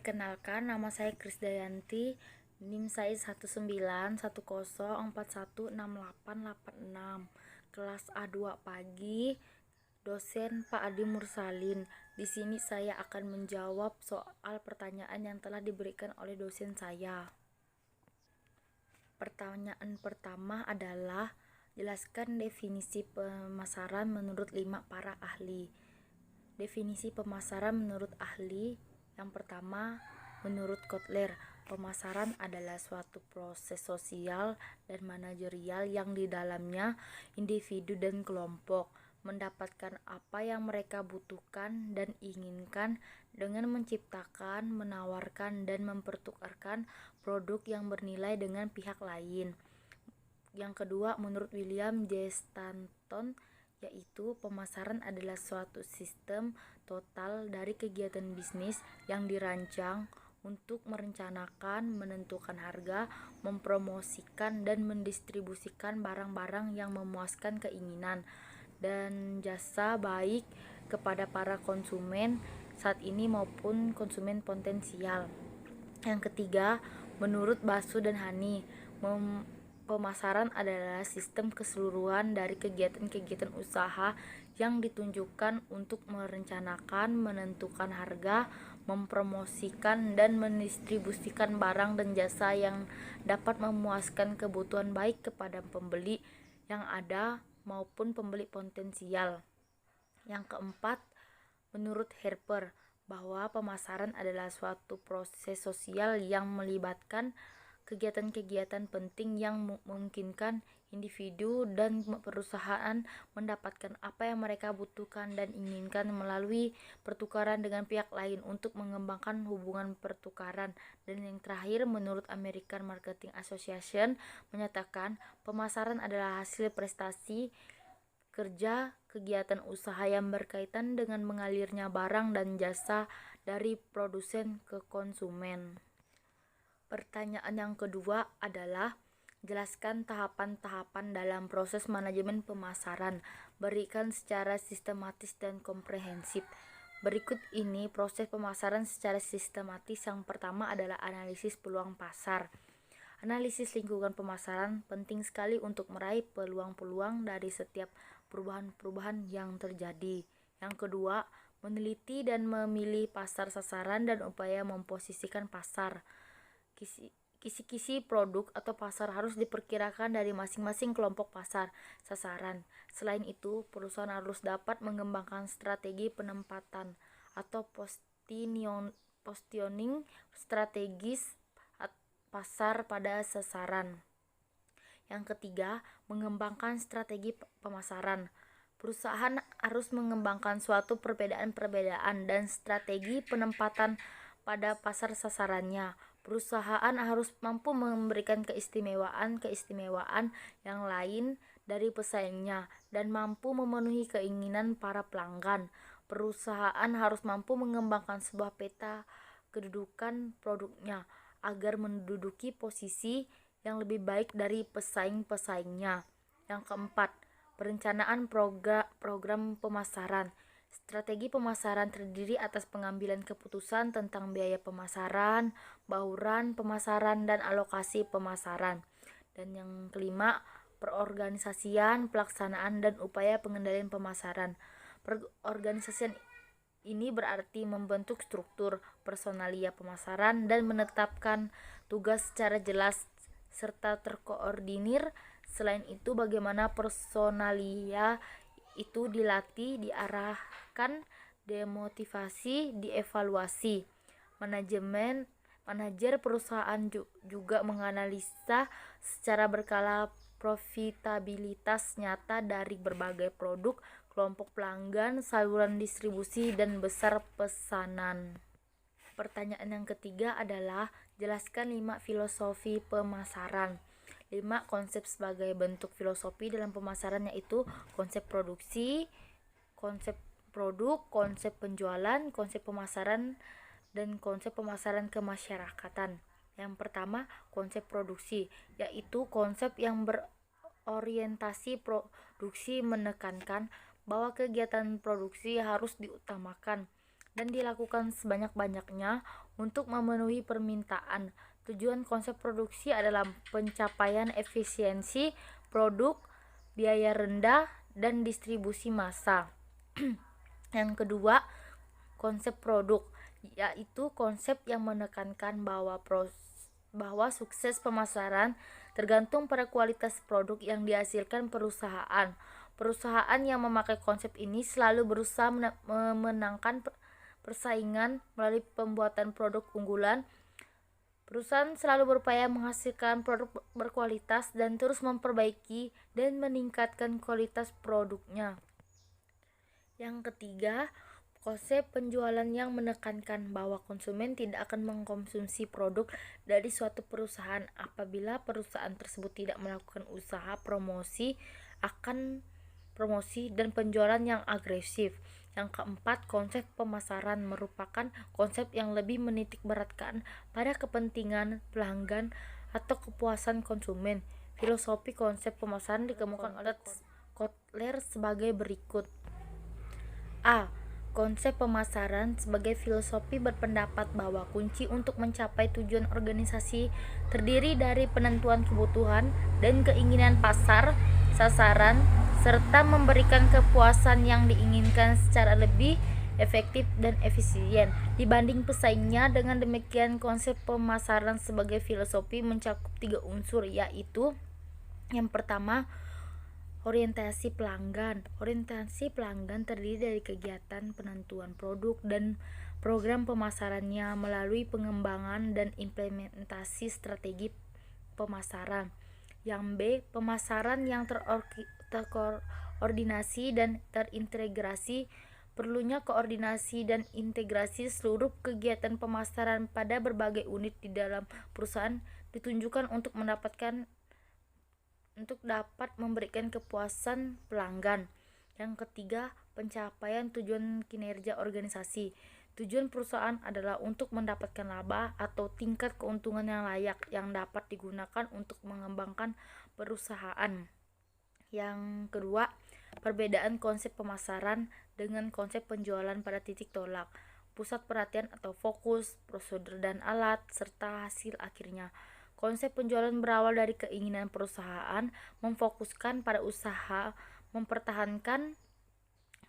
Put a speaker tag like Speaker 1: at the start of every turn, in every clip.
Speaker 1: Perkenalkan, nama saya Krisdayanti, NIM saya 1941416886, kelas A2 pagi, dosen Pak Adi Mursalin. Di sini saya akan menjawab soal pertanyaan yang telah diberikan oleh dosen saya. Pertanyaan pertama adalah, jelaskan definisi pemasaran menurut 5 para ahli. Definisi pemasaran menurut ahli yang pertama, menurut Kotler, pemasaran adalah suatu proses sosial dan manajerial yang di dalamnya individu dan kelompok mendapatkan apa yang mereka butuhkan dan inginkan dengan menciptakan, menawarkan, dan mempertukarkan produk yang bernilai dengan pihak lain. Yang kedua, menurut William J. Stanton, yaitu pemasaran adalah suatu sistem total dari kegiatan bisnis yang dirancang untuk merencanakan, menentukan harga, mempromosikan, dan mendistribusikan barang-barang yang memuaskan keinginan dan jasa baik kepada para konsumen saat ini maupun konsumen potensial. Yang ketiga, menurut Basu dan Hani, pemasaran adalah sistem keseluruhan dari kegiatan-kegiatan usaha yang ditunjukkan untuk merencanakan, menentukan harga, mempromosikan, dan mendistribusikan barang dan jasa yang dapat memuaskan kebutuhan baik kepada pembeli yang ada maupun pembeli potensial. Yang keempat, menurut Harper, bahwa pemasaran adalah suatu proses sosial yang melibatkan kegiatan-kegiatan penting yang memungkinkan individu dan perusahaan mendapatkan apa yang mereka butuhkan dan inginkan melalui pertukaran dengan pihak lain untuk mengembangkan hubungan pertukaran. Dan yang terakhir, menurut American Marketing Association menyatakan pemasaran adalah hasil prestasi kerja kegiatan usaha yang berkaitan dengan mengalirnya barang dan jasa dari produsen ke konsumen. Pertanyaan yang kedua adalah, jelaskan tahapan-tahapan dalam proses manajemen pemasaran, berikan secara sistematis dan komprehensif. Berikut ini proses pemasaran secara sistematis. Yang pertama adalah analisis peluang pasar. Analisis lingkungan pemasaran penting sekali untuk meraih peluang-peluang dari setiap perubahan-perubahan yang terjadi. Yang kedua, meneliti dan memilih pasar sasaran dan upaya memposisikan pasar. Kisi-kisi produk atau pasar harus diperkirakan dari masing-masing kelompok pasar sasaran. Selain itu, perusahaan harus dapat mengembangkan strategi penempatan atau positioning strategis pasar pada sasaran. Yang ketiga, mengembangkan strategi pemasaran. Perusahaan harus mengembangkan suatu perbedaan-perbedaan dan strategi penempatan pada pasar sasarannya. Perusahaan harus mampu memberikan keistimewaan yang lain dari pesaingnya dan mampu memenuhi keinginan para pelanggan. Perusahaan harus mampu mengembangkan sebuah peta kedudukan produknya agar menduduki posisi yang lebih baik dari pesaing-pesaingnya. Yang keempat, perencanaan program pemasaran. Strategi pemasaran terdiri atas pengambilan keputusan tentang biaya pemasaran, bauran pemasaran, dan alokasi pemasaran. Dan yang kelima, perorganisasian, pelaksanaan, dan upaya pengendalian pemasaran. Perorganisasian ini berarti membentuk struktur personalia pemasaran dan menetapkan tugas secara jelas serta terkoordinir. Selain itu, bagaimana personalia itu dilatih, diarahkan, demotivasi, dievaluasi. Manajer perusahaan juga menganalisa secara berkala profitabilitas nyata dari berbagai produk, kelompok pelanggan, saluran distribusi, dan besar pesanan. Pertanyaan yang ketiga adalah, jelaskan 5 filosofi pemasaran. 5 konsep sebagai bentuk filosofi dalam pemasaran, yaitu konsep produksi, konsep produk, konsep penjualan, konsep pemasaran, dan konsep pemasaran kemasyarakatan. Yang pertama, konsep produksi, yaitu konsep yang berorientasi produksi, menekankan bahwa kegiatan produksi harus diutamakan dan dilakukan sebanyak-banyaknya untuk memenuhi permintaan. Tujuan konsep produksi adalah pencapaian efisiensi produk, biaya rendah, dan distribusi massal. Yang kedua, konsep produk, yaitu konsep yang menekankan bahwa sukses pemasaran tergantung pada kualitas produk yang dihasilkan perusahaan. Perusahaan yang memakai konsep ini selalu berusaha memenangkan persaingan melalui pembuatan produk unggulan. Perusahaan selalu berupaya menghasilkan produk berkualitas dan terus memperbaiki dan meningkatkan kualitas produknya. Yang ketiga, konsep penjualan yang menekankan bahwa konsumen tidak akan mengkonsumsi produk dari suatu perusahaan apabila perusahaan tersebut tidak melakukan usaha promosi dan penjualan yang agresif. Yang keempat, konsep pemasaran merupakan konsep yang lebih menitik beratkan pada kepentingan pelanggan atau kepuasan konsumen. Filosofi konsep pemasaran dikemukakan oleh Kotler sebagai berikut. A. Konsep pemasaran sebagai filosofi berpendapat bahwa kunci untuk mencapai tujuan organisasi terdiri dari penentuan kebutuhan dan keinginan pasar, sasaran, serta memberikan kepuasan yang diinginkan secara lebih efektif dan efisien dibanding pesaingnya. Dengan demikian, konsep pemasaran sebagai filosofi mencakup 3 unsur, yaitu yang pertama, orientasi pelanggan. Orientasi pelanggan terdiri dari kegiatan penentuan produk dan program pemasarannya melalui pengembangan dan implementasi strategi pemasaran. Yang B, pemasaran yang terkoordinasi dan terintegrasi. Perlunya koordinasi dan integrasi seluruh kegiatan pemasaran pada berbagai unit di dalam perusahaan ditunjukkan untuk dapat memberikan kepuasan pelanggan. Yang ketiga, pencapaian tujuan kinerja organisasi. Tujuan perusahaan adalah untuk mendapatkan laba atau tingkat keuntungan yang layak yang dapat digunakan untuk mengembangkan perusahaan. Yang kedua, perbedaan konsep pemasaran dengan konsep penjualan pada titik tolak, pusat perhatian atau fokus, prosedur dan alat, serta hasil akhirnya. Konsep penjualan berawal dari keinginan perusahaan memfokuskan pada usaha mempertahankan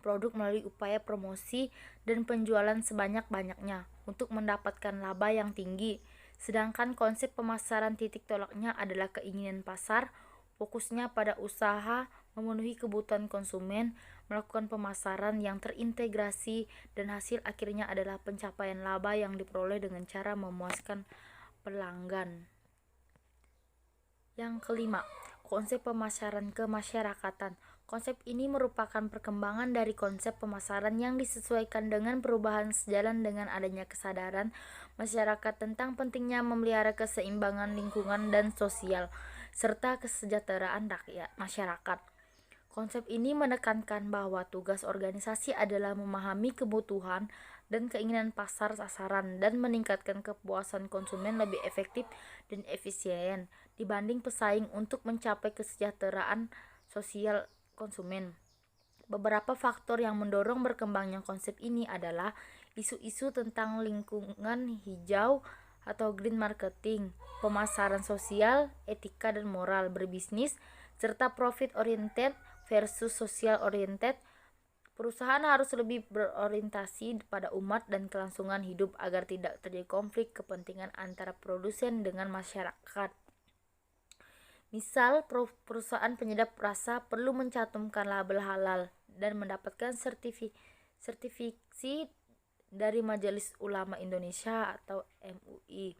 Speaker 1: produk melalui upaya promosi dan penjualan sebanyak-banyaknya untuk mendapatkan laba yang tinggi. Sedangkan konsep pemasaran titik tolaknya adalah keinginan pasar, fokusnya pada usaha memenuhi kebutuhan konsumen, melakukan pemasaran yang terintegrasi, dan hasil akhirnya adalah pencapaian laba yang diperoleh dengan cara memuaskan pelanggan. Yang kelima, konsep pemasaran kemasyarakatan. Konsep ini merupakan perkembangan dari konsep pemasaran yang disesuaikan dengan perubahan sejalan dengan adanya kesadaran masyarakat tentang pentingnya memelihara keseimbangan lingkungan dan sosial, serta kesejahteraan rakyat masyarakat. Konsep ini menekankan bahwa tugas organisasi adalah memahami kebutuhan dan keinginan pasar sasaran dan meningkatkan kepuasan konsumen lebih efektif dan efisien dibanding pesaing untuk mencapai kesejahteraan sosial konsumen. Beberapa faktor yang mendorong berkembangnya konsep ini adalah isu-isu tentang lingkungan hijau atau green marketing, pemasaran sosial, etika dan moral berbisnis, serta profit oriented versus social oriented. Perusahaan harus lebih berorientasi pada umat dan kelangsungan hidup agar tidak terjadi konflik kepentingan antara produsen dengan masyarakat. Misal, perusahaan penyedap rasa perlu mencantumkan label halal dan mendapatkan sertifikasi dari Majelis Ulama Indonesia atau MUI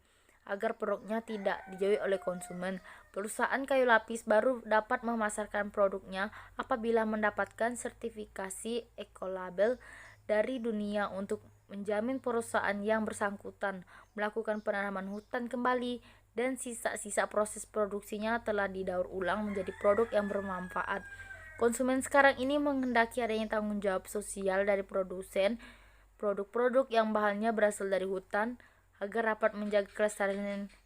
Speaker 1: agar produknya tidak dijauhi oleh konsumen. Perusahaan kayu lapis baru dapat memasarkan produknya apabila mendapatkan sertifikasi ekolabel dari dunia untuk menjamin perusahaan yang bersangkutan melakukan penanaman hutan kembali dan sisa-sisa proses produksinya telah didaur ulang menjadi produk yang bermanfaat. Konsumen sekarang ini menghendaki adanya tanggung jawab sosial dari produsen produk-produk yang bahannya berasal dari hutan agar dapat menjaga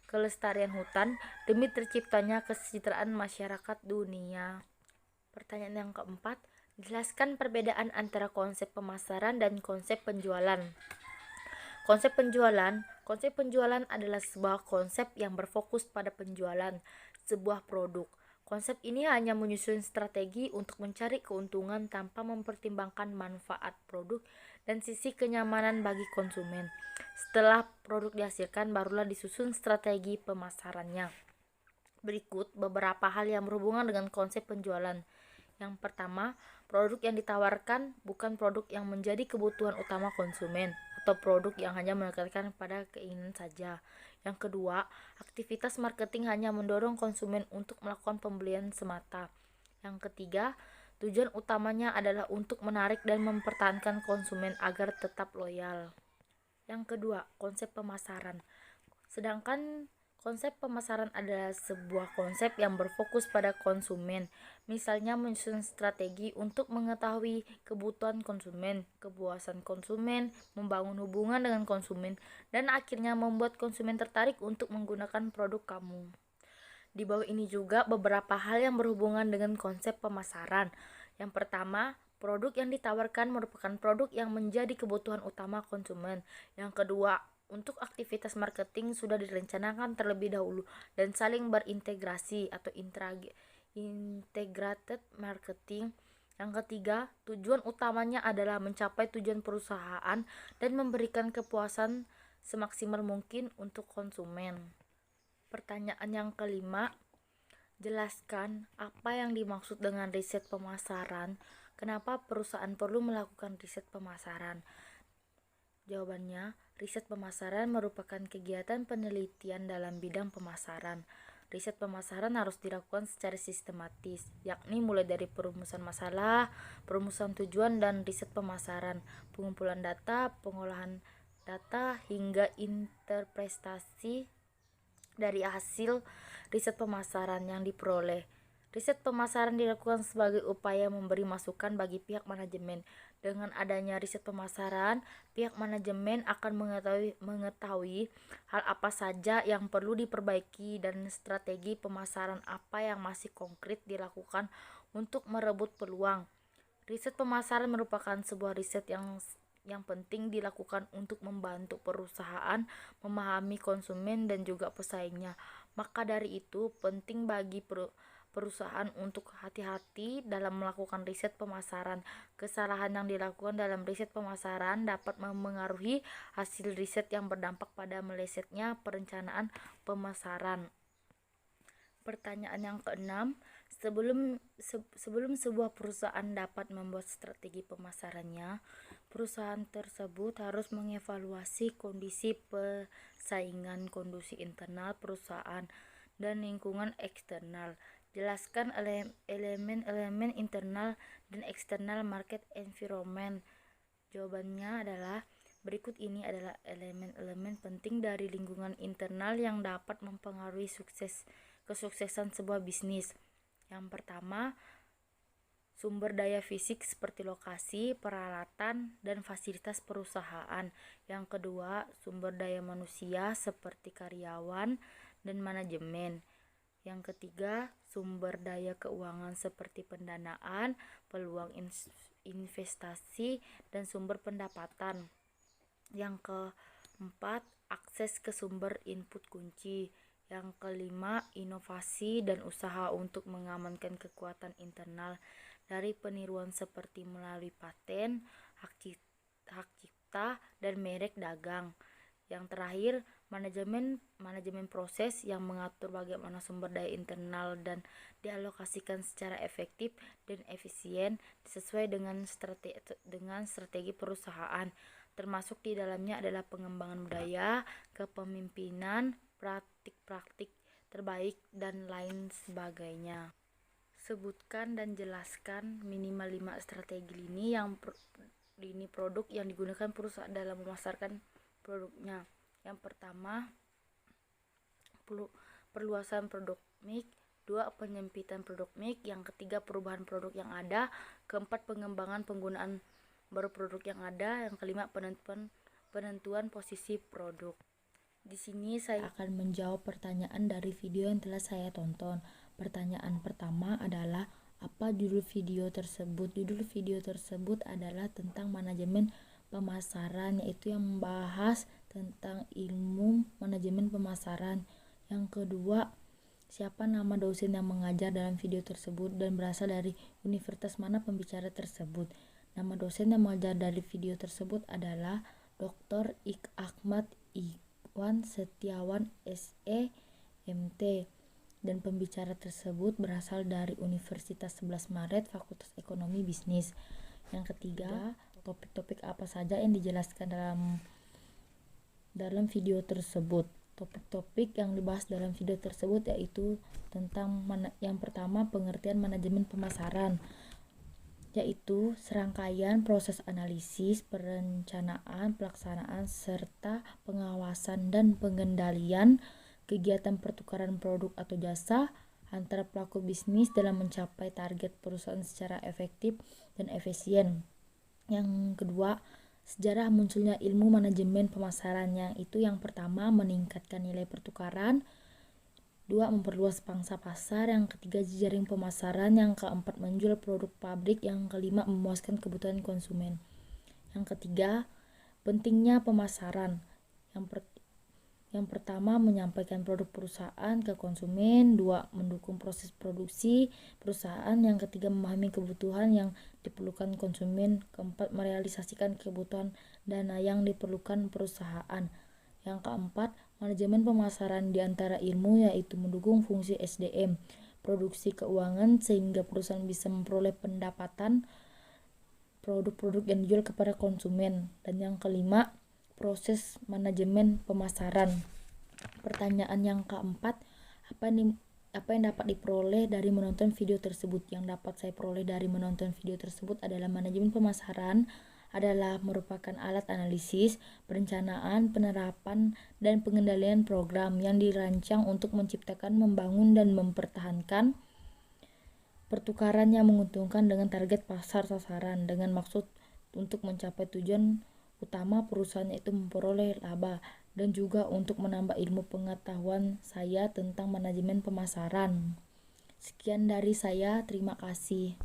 Speaker 1: kelestarian hutan demi terciptanya kesejahteraan masyarakat dunia. Pertanyaan yang keempat, Jelaskan perbedaan antara konsep pemasaran dan konsep penjualan. Konsep penjualan adalah sebuah konsep yang berfokus pada penjualan sebuah produk. Konsep ini hanya menyusun strategi untuk mencari keuntungan tanpa mempertimbangkan manfaat produk dan sisi kenyamanan bagi konsumen. Setelah produk dihasilkan, barulah disusun strategi pemasarannya. Berikut beberapa hal yang berhubungan dengan konsep penjualan. Yang pertama, produk yang ditawarkan bukan produk yang menjadi kebutuhan utama konsumen atau produk yang hanya menekankan pada keinginan saja. Yang kedua, aktivitas marketing hanya mendorong konsumen untuk melakukan pembelian semata. Yang ketiga, tujuan utamanya adalah untuk menarik dan mempertahankan konsumen agar tetap loyal. Yang kedua, konsep pemasaran. Sedangkan konsep pemasaran adalah sebuah konsep yang berfokus pada konsumen, misalnya menyusun strategi untuk mengetahui kebutuhan konsumen, kepuasan konsumen, membangun hubungan dengan konsumen, dan akhirnya membuat konsumen tertarik untuk menggunakan produk kamu. Di bawah ini juga beberapa hal yang berhubungan dengan konsep pemasaran. Yang pertama, produk yang ditawarkan merupakan produk yang menjadi kebutuhan utama konsumen. Yang kedua, untuk aktivitas marketing sudah direncanakan terlebih dahulu dan saling berintegrasi atau integrated marketing. Yang ketiga, tujuan utamanya adalah mencapai tujuan perusahaan dan memberikan kepuasan semaksimal mungkin untuk konsumen. Pertanyaan yang kelima, jelaskan apa yang dimaksud dengan riset pemasaran. Kenapa perusahaan perlu melakukan riset pemasaran? Jawabannya, riset pemasaran merupakan kegiatan penelitian dalam bidang pemasaran. Riset pemasaran harus dilakukan secara sistematis, yakni mulai dari perumusan masalah, perumusan tujuan, dan riset pemasaran, pengumpulan data, pengolahan data, hingga interpretasi dari hasil riset pemasaran yang diperoleh. Riset pemasaran dilakukan sebagai upaya memberi masukan bagi pihak manajemen. Dengan adanya riset pemasaran, pihak manajemen akan mengetahui hal apa saja yang perlu diperbaiki dan strategi pemasaran apa yang masih konkret dilakukan untuk merebut peluang. Riset pemasaran merupakan sebuah riset yang penting dilakukan untuk membantu perusahaan memahami konsumen dan juga pesaingnya. Maka dari itu, penting bagi perusahaan untuk hati-hati dalam melakukan riset pemasaran. Kesalahan yang dilakukan dalam riset pemasaran dapat memengaruhi hasil riset yang berdampak pada melesetnya perencanaan pemasaran. Pertanyaan yang keenam, sebelum sebuah perusahaan dapat membuat strategi pemasarannya, perusahaan tersebut harus mengevaluasi kondisi persaingan, kondisi internal perusahaan, dan lingkungan eksternal. Jelaskan elemen-elemen internal dan eksternal market environment. Jawabannya adalah, berikut ini adalah elemen-elemen penting dari lingkungan internal yang dapat mempengaruhi kesuksesan sebuah bisnis. Yang pertama, sumber daya fisik seperti lokasi, peralatan, dan fasilitas perusahaan. Yang kedua, sumber daya manusia seperti karyawan dan manajemen. Yang ketiga, sumber daya keuangan seperti pendanaan, peluang investasi, dan sumber pendapatan. Yang keempat, akses ke sumber input kunci. Yang kelima, inovasi dan usaha untuk mengamankan kekuatan internal dari peniruan seperti melalui paten, hak cipta, dan merek dagang. Yang terakhir, manajemen proses yang mengatur bagaimana sumber daya internal dan dialokasikan secara efektif dan efisien sesuai dengan strategi perusahaan. Termasuk di dalamnya adalah pengembangan budaya, kepemimpinan, praktik-praktik terbaik, dan lain sebagainya. Sebutkan dan jelaskan minimal 5 strategi lini produk yang digunakan perusahaan dalam memasarkan produknya. Yang pertama, perluasan produk mix. 2, penyempitan produk mix. Yang ketiga, perubahan produk yang ada. Keempat, pengembangan penggunaan baru produk yang ada. Yang kelima, penentuan posisi produk. Di sini saya akan menjawab pertanyaan dari video yang telah saya tonton. Pertanyaan pertama adalah, Apa judul video tersebut? Judul video tersebut adalah tentang manajemen pemasaran, yaitu yang membahas tentang ilmu manajemen pemasaran. Yang kedua, siapa nama dosen yang mengajar dalam video tersebut dan berasal dari universitas mana pembicara tersebut. Nama dosen yang mengajar dari video tersebut adalah Dr. Ik Ahmad Iwan Setiawan SE MT, dan pembicara tersebut berasal dari Universitas 11 Maret Fakultas Ekonomi Bisnis. Yang ketiga, topik-topik apa saja yang dijelaskan dalam video tersebut. Topik-topik yang dibahas dalam video tersebut yaitu tentang yang pertama, pengertian manajemen pemasaran, yaitu serangkaian proses analisis, perencanaan, pelaksanaan, serta pengawasan dan pengendalian kegiatan pertukaran produk atau jasa antara pelaku bisnis dalam mencapai target perusahaan secara efektif dan efisien. Yang kedua, sejarah munculnya ilmu manajemen pemasaran, yang itu yang pertama meningkatkan nilai pertukaran, dua memperluas pangsa pasar, yang ketiga jejaring pemasaran, yang keempat menjual produk pabrik, yang kelima memuaskan kebutuhan konsumen. Yang ketiga, pentingnya pemasaran. Yang pertama, menyampaikan produk perusahaan ke konsumen. Dua, mendukung proses produksi perusahaan. Yang ketiga, memahami kebutuhan yang diperlukan konsumen. Keempat, merealisasikan kebutuhan dana yang diperlukan perusahaan. Yang keempat, manajemen pemasaran di antara ilmu, yaitu mendukung fungsi SDM, produksi keuangan, sehingga perusahaan bisa memperoleh pendapatan produk-produk yang dijual kepada konsumen. Dan yang kelima, proses manajemen pemasaran. Pertanyaan yang keempat, apa yang dapat diperoleh dari menonton video tersebut? Yang dapat saya peroleh dari menonton video tersebut adalah manajemen pemasaran adalah merupakan alat analisis, perencanaan, penerapan, dan pengendalian program yang dirancang untuk menciptakan, membangun, dan mempertahankan pertukaran yang menguntungkan dengan target pasar sasaran, dengan maksud untuk mencapai tujuan utama perusahaan, yaitu memperoleh laba, dan juga untuk menambah ilmu pengetahuan saya tentang manajemen pemasaran. Sekian dari saya, terima kasih.